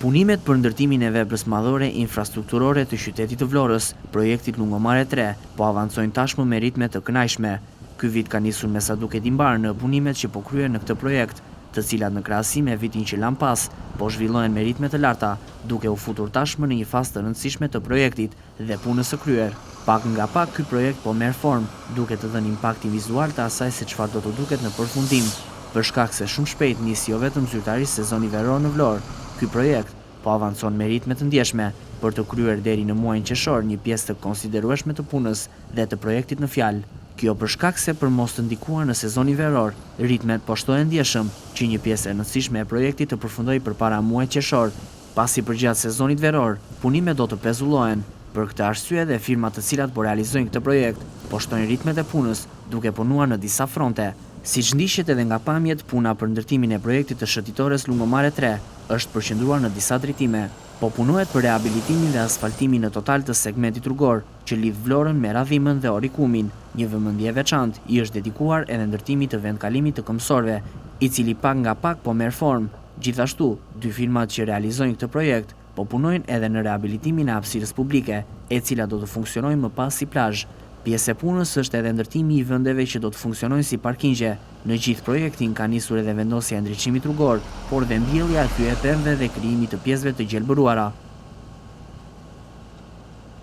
Punimet për ndërtimin e veprës madhore infrastrukturore të qytetit të Vlorës, projektit Lungomare 3, po avancojnë tashmë me ritme të kënaqshme. Ky vit ka nisur me sa duket i mbar në punimet që po kryen në këtë projekt, të cilat në krahasim me vitin që lan pas, po zhvillohen me ritme të larta, duke u futur tashmë në një fazë të rëndësishme të projektit dhe punës së kryer. Pak nga pak ky projekt po merr formë, duke të dhënë impaktin vizual të asaj se çfarë do të duket në përfundim. Për shkak se shumë shpejt nis jo vetëm zyrtarisht sezoni veror në Vlorë, ky projekt po avancon me ritme të ndjeshme për të kryer deri në muajin qershor një pjesë të konsiderueshme të punës dhe të projektit në fjalë. Kjo për shkak se për mos të ndikuar në sezonin veror, ritmet po shtohen ndjeshëm që një pjesë e rëndësishme e projektit të përfundojë përpara muajit qershor, pasi përgjatë sezonit veror, punimet do të pezullohen. Për këtë arsye dhe firmat të cilat po realizojnë këtë projekt, po shtojnë ritmet e punës, duke punuar në disa fronte. Siç ndiqet edhe nga pamjet, puna për ndërtimin e projektit të shëtitores Lungomare 3 është përqendruar në disa drejtime. Po punohet për rehabilitimin dhe asfaltimin në total të segmentit rrugor, që lidh Vlorën me Radhimën dhe Orikumin. Një vëmendje e veçantë i është dedikuar edhe ndërtimit të vendkalimit të këmbësorëve, i cili pak nga pak po merr formë. Gjithashtu, dy firmat që realizojnë këtë projekt po punojnë edhe në rehabilitimin e hapësirës publike, e cila do të funksionojë më pas si plazh. Pjesë e punës është edhe ndërtimi i vendeve që do të funksionojnë si parkingje. Në gjithë projektin ka nisur edhe vendosja e ndriçimit rrugor, por dhe mbjellja e kryepemëve dhe krijimi të pjesëve të gjelbëruara.